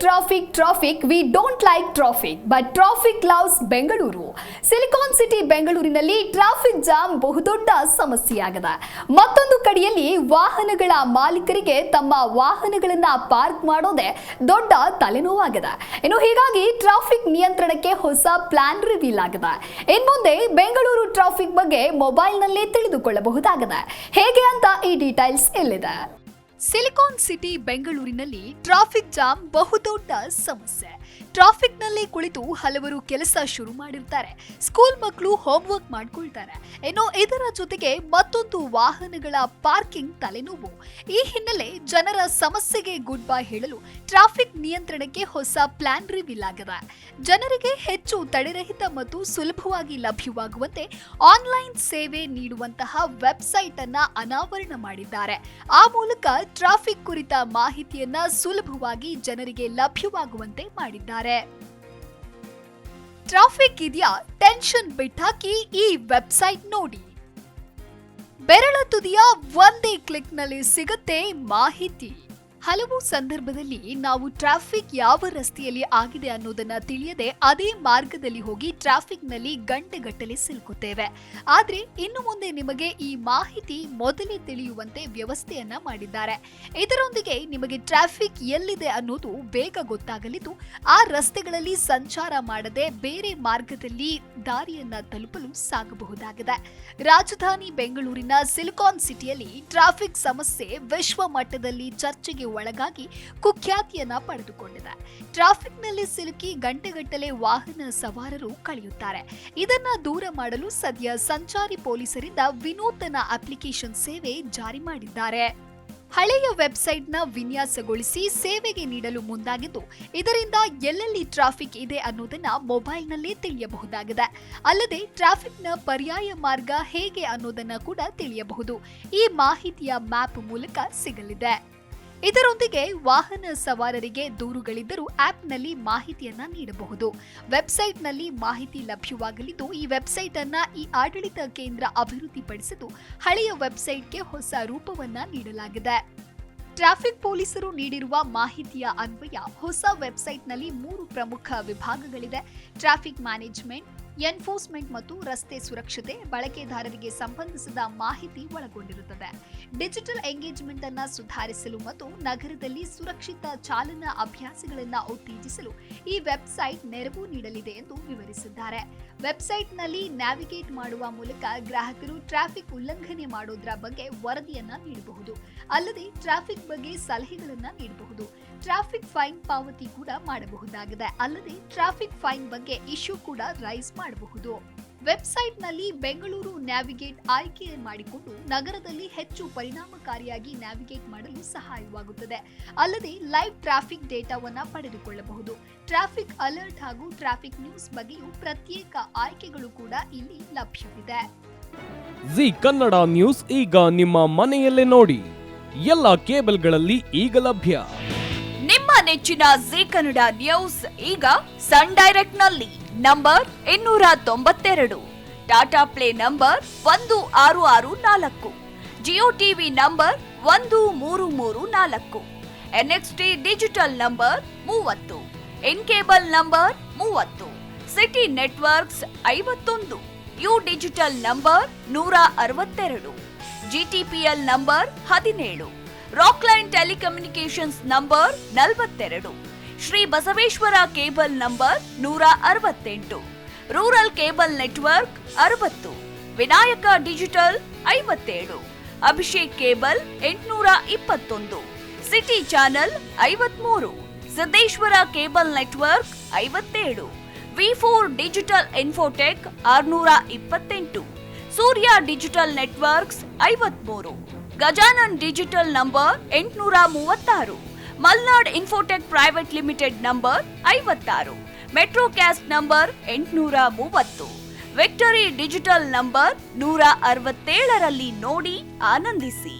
Traffic. We don't like traffic, but traffic loves Bengaluru. Silicon city ಬೆಂಗಳೂರಿನಲ್ಲಿ traffic jam ಬಹುದೊಡ್ಡ ಸಮಸ್ಯೆಯಾಗಿದೆ. ಮತ್ತೊಂದು ಕಡೆಯಲ್ಲಿ ವಾಹನಗಳ ಮಾಲೀಕರಿಗೆ ತಮ್ಮ ವಾಹನಗಳನ್ನ ಪಾರ್ಕ್ ಮಾಡೋದೇ ದೊಡ್ಡ ತಲೆನೋವಾಗಿದೆ. ಇನ್ನು ಹೀಗಾಗಿ ಟ್ರಾಫಿಕ್ ನಿಯಂತ್ರಣಕ್ಕೆ ಹೊಸ ಪ್ಲಾನ್ ರಿವೀಲ್ ಆಗಿದೆ. ಇನ್ಮುಂದೆ ಬೆಂಗಳೂರು ಟ್ರಾಫಿಕ್ ಬಗ್ಗೆ ಮೊಬೈಲ್ನಲ್ಲೇ ತಿಳಿದುಕೊಳ್ಳಬಹುದಾಗಿದೆ. ಹೇಗೆ ಅಂತ ಈ ಡೀಟೇಲ್ಸ್ ಇಲ್ಲಿದೆ. ಸಿಲಿಕಾನ್ ಸಿಟಿ ಬೆಂಗಳೂರಿನಲ್ಲಿ ಟ್ರಾಫಿಕ್ ಜಾಮ್ ಬಹುದೊಡ್ಡ ಸಮಸ್ಯೆ. ಟ್ರಾಫಿಕ್ನಲ್ಲಿ ಕುಳಿತು ಹಲವರು ಕೆಲಸ ಶುರು ಮಾಡಿರ್ತಾರೆ. ಸ್ಕೂಲ್ ಮಕ್ಕಳು ಹೋಮ್ವರ್ಕ್ ಮಾಡ್ಕೊಳ್ತಾರೆ. ಇನ್ನು ಇದರ ಜೊತೆಗೆ ಮತ್ತೊಂದು ವಾಹನಗಳ ಪಾರ್ಕಿಂಗ್ ತಲೆನೋವು. ಈ ಹಿನ್ನೆಲೆ ಜನರ ಸಮಸ್ಯೆಗೆ ಗುಡ್ ಬೈ ಹೇಳಲು ಟ್ರಾಫಿಕ್ ನಿಯಂತ್ರಣಕ್ಕೆ ಹೊಸ ಪ್ಲಾನ್ ರಿವೀಲ್ ಆಗಿದೆ. ಜನರಿಗೆ ಹೆಚ್ಚು ತಡೆರಹಿತ ಮತ್ತು ಸುಲಭವಾಗಿ ಲಭ್ಯವಾಗುವಂತೆ ಆನ್ಲೈನ್ ಸೇವೆ ನೀಡುವಂತಹ ವೆಬ್ಸೈಟ್ ಅನ್ನ ಅನಾವರಣ ಮಾಡಿದ್ದಾರೆ. ಆ ಮೂಲಕ ಟ್ರಾಫಿಕ್ ಕುರಿತ ಮಾಹಿತಿಯನ್ನ ಸುಲಭವಾಗಿ ಜನರಿಗೆ ಲಭ್ಯವಾಗುವಂತೆ ಮಾಡಿದ್ದಾರೆ. ಟ್ರಾಫಿಕ್ ಇದೆಯಾ? ಟೆನ್ಷನ್ ಬಿಟ್ಟಾಕಿ ಈ ವೆಬ್ಸೈಟ್ ನೋಡಿ. ಬೆರಳ ತುದಿಯ ಒಂದೇ ಕ್ಲಿಕ್ನಲ್ಲಿ ಸಿಗುತ್ತೆ ಮಾಹಿತಿ. ಹಲವು ಸಂದರ್ಭದಲ್ಲಿ ನಾವು ಟ್ರಾಫಿಕ್ ಯಾವ ರಸ್ತೆಯಲ್ಲಿ ಆಗಿದೆ ಅನ್ನೋದನ್ನ ತಿಳಿಯದೆ ಅದೇ ಮಾರ್ಗದಲ್ಲಿ ಹೋಗಿ ಟ್ರಾಫಿಕ್ನಲ್ಲಿ ಗಂಟೆಗಟ್ಟಲೆ ಸಿಲುಕುತ್ತೇವೆ. ಆದ್ರೆ ಇನ್ನು ಮುಂದೆ ನಿಮಗೆ ಈ ಮಾಹಿತಿ ಮೊದಲೇ ತಿಳಿಯುವಂತೆ ವ್ಯವಸ್ಥೆಯನ್ನ ಮಾಡಿದ್ದಾರೆ. ಇದರೊಂದಿಗೆ ನಿಮಗೆ ಟ್ರಾಫಿಕ್ ಎಲ್ಲಿದೆ ಅನ್ನೋದು ಬೇಗ ಗೊತ್ತಾಗಲಿದ್ದು ಆ ರಸ್ತೆಗಳಲ್ಲಿ ಸಂಚಾರ ಮಾಡದೆ ಬೇರೆ ಮಾರ್ಗದಲ್ಲಿ ದಾರಿಯನ್ನ ತಲುಪಲು ಸಾಗಬಹುದಾಗಿದೆ. ರಾಜಧಾನಿ ಬೆಂಗಳೂರಿನ ಸಿಲಿಕಾನ್ ಸಿಟಿಯಲ್ಲಿ ಟ್ರಾಫಿಕ್ ಸಮಸ್ಯೆ ವಿಶ್ವ ಮಟ್ಟದಲ್ಲಿ ಚರ್ಚೆಗೆ ಒಳಗಾಗಿ ಕುಖ್ಯಾತಿಯನ್ನ ಪಡೆದುಕೊಂಡಿದೆ. ಟ್ರಾಫಿಕ್ನಲ್ಲಿ ಸಿಲುಕಿ ಗಂಟೆಗಟ್ಟಲೆ ವಾಹನ ಸವಾರರು ಕಳೆಯುತ್ತಾರೆ. ಇದನ್ನ ದೂರ ಮಾಡಲು ಸದ್ಯ ಸಂಚಾರಿ ಪೊಲೀಸರಿಂದ ವಿನೂತನ ಅಪ್ಲಿಕೇಶನ್ ಸೇವೆ ಜಾರಿ ಮಾಡಿದ್ದಾರೆ. ಹಳೆಯ ವೆಬ್ಸೈಟ್ನ ವಿನ್ಯಾಸಗೊಳಿಸಿ ಸೇವೆಗೆ ನೀಡಲು ಮುಂದಾಗಿದ್ದು ಇದರಿಂದ ಎಲ್ಲೆಲ್ಲಿ ಟ್ರಾಫಿಕ್ ಇದೆ ಅನ್ನೋದನ್ನ ಮೊಬೈಲ್ನಲ್ಲೇ ತಿಳಿಯಬಹುದಾಗಿದೆ. ಅಲ್ಲದೆ ಟ್ರಾಫಿಕ್ನ ಪರ್ಯಾಯ ಮಾರ್ಗ ಹೇಗೆ ಅನ್ನೋದನ್ನ ಕೂಡ ತಿಳಿಯಬಹುದು. ಈ ಮಾಹಿತಿಯ ಮ್ಯಾಪ್ ಮೂಲಕ ಸಿಗಲಿದೆ. ಇದರೊಂದಿಗೆ ವಾಹನ ಸವಾರರಿಗೆ ದೂರುಗಳಿದ್ದರೂ ಆಪ್ನಲ್ಲಿ ಮಾಹಿತಿಯನ್ನ ನೀಡಬಹುದು. ವೆಬ್ಸೈಟ್ನಲ್ಲಿ ಮಾಹಿತಿ ಲಭ್ಯವಾಗಲಿದ್ದು ಈ ವೆಬ್ಸೈಟ್ ಅನ್ನ ಈ ಆಡಳಿತ ಕೇಂದ್ರ ಅಭಿವೃದ್ಧಿಪಡಿಸಿದ್ದು ಹಳೆಯ ವೆಬ್ಸೈಟ್ಗೆ ಹೊಸ ರೂಪವನ್ನ ನೀಡಲಾಗಿದೆ. ಟ್ರಾಫಿಕ್ ಪೊಲೀಸರು ನೀಡಿರುವ ಮಾಹಿತಿಯ ಅನ್ವಯ ಹೊಸ ವೆಬ್ಸೈಟ್ನಲ್ಲಿ 3 ಪ್ರಮುಖ ವಿಭಾಗಗಳಿದೆ. ಟ್ರಾಫಿಕ್ ಮ್ಯಾನೇಜ್ಮೆಂಟ್, ಎನ್ಫೋರ್ಸ್ಮೆಂಟ್ ಮತ್ತು ರಸ್ತೆ ಸುರಕ್ಷತೆ, ಬಳಕೆದಾರರಿಗೆ ಸಂಬಂಧಿಸಿದ ಮಾಹಿತಿ ಒಳಗೊಂಡಿರುತ್ತದೆ. ಡಿಜಿಟಲ್ ಎಂಗೇಜ್ಮೆಂಟ್ ಅನ್ನು ಸುಧಾರಿಸಲು ಮತ್ತು ನಗರದಲ್ಲಿ ಸುರಕ್ಷಿತ ಚಾಲನಾ ಅಭ್ಯಾಸಗಳನ್ನು ಉತ್ತೇಜಿಸಲು ಈ ವೆಬ್ಸೈಟ್ ನೆರವು ನೀಡಲಿದೆ ಎಂದು ವಿವರಿಸಿದ್ದಾರೆ. ವೆಬ್ಸೈಟ್ನಲ್ಲಿ ನ್ಯಾವಿಗೇಟ್ ಮಾಡುವ ಮೂಲಕ ಗ್ರಾಹಕರು ಟ್ರಾಫಿಕ್ ಉಲ್ಲಂಘನೆ ಮಾಡೋದ್ರ ಬಗ್ಗೆ ವರದಿಯನ್ನ ನೀಡಬಹುದು. ಅಲ್ಲದೆ ಟ್ರಾಫಿಕ್ ಬಗ್ಗೆ ಸಲಹೆಗಳನ್ನ ನೀಡಬಹುದು. ಟ್ರಾಫಿಕ್ ಫೈನ್ ಪಾವತಿ ಕೂಡ ಮಾಡಬಹುದಾಗಿದೆ. ಅಲ್ಲದೆ ಟ್ರಾಫಿಕ್ ಫೈನ್ ಬಗ್ಗೆ ಇಶ್ಯೂ ಕೂಡ ರೈಸ್ ಮಾಡಬಹುದು. ವೆಬ್ಸೈಟ್ನಲ್ಲಿ ಬೆಂಗಳೂರು ನ್ಯಾವಿಗೇಟ್ ಆಯ್ಕೆ ಮಾಡಿಕೊಂಡು ನಗರದಲ್ಲಿ ಹೆಚ್ಚು ಪರಿಣಾಮಕಾರಿಯಾಗಿ ನ್ಯಾವಿಗೇಟ್ ಮಾಡಲು ಸಹಾಯವಾಗುತ್ತದೆ. ಅಲ್ಲದೆ ಲೈವ್ ಟ್ರಾಫಿಕ್ ಡೇಟಾವನ್ನ ಪಡೆದುಕೊಳ್ಳಬಹುದು. ಟ್ರಾಫಿಕ್ ಅಲರ್ಟ್ ಹಾಗೂ ಟ್ರಾಫಿಕ್ ನ್ಯೂಸ್ ಬಗ್ಗೆಯೂ ಪ್ರತ್ಯೇಕ ಆಯ್ಕೆಗಳು ಕೂಡ ಇಲ್ಲಿ ಲಭ್ಯವಿದೆ. ಜಿ ಕನ್ನಡ ನ್ಯೂಸ್ ಈಗ ನಿಮ್ಮ ಮನೆಯಲ್ಲೇ ನೋಡಿ. ಎಲ್ಲ ಕೇಬಲ್ಗಳಲ್ಲಿ ಈಗ ಲಭ್ಯ. ನಿಮ್ಮ ನೆಚ್ಚಿನ ಜಿ ಕನ್ನಡ ನ್ಯೂಸ್ ಈಗ ಸನ್ ಡೈರೆಕ್ಟ್ ನಲ್ಲಿ number 292, Tata Play number 1664, Jio TV number 1334, NXT digital number 30, in cable number 30, city networks 51, U digital number 162, GTPL number 17, Rockline telecommunications number 42, Shri Basaveshwara cable number 168, rural cable network 60, Vinayaka digital 57, Abhishek cable 821, city channel 53, Siddeshwara cable network 57, ವಿ4 digital infotech 628, Surya digital networks 53, Gajanan digital number 836, Malnad infotech private limited number 56, metro cast number 830, victory digital number 167ರಲ್ಲಿ ನೋಡಿ ಆನಂದಿಸಿ.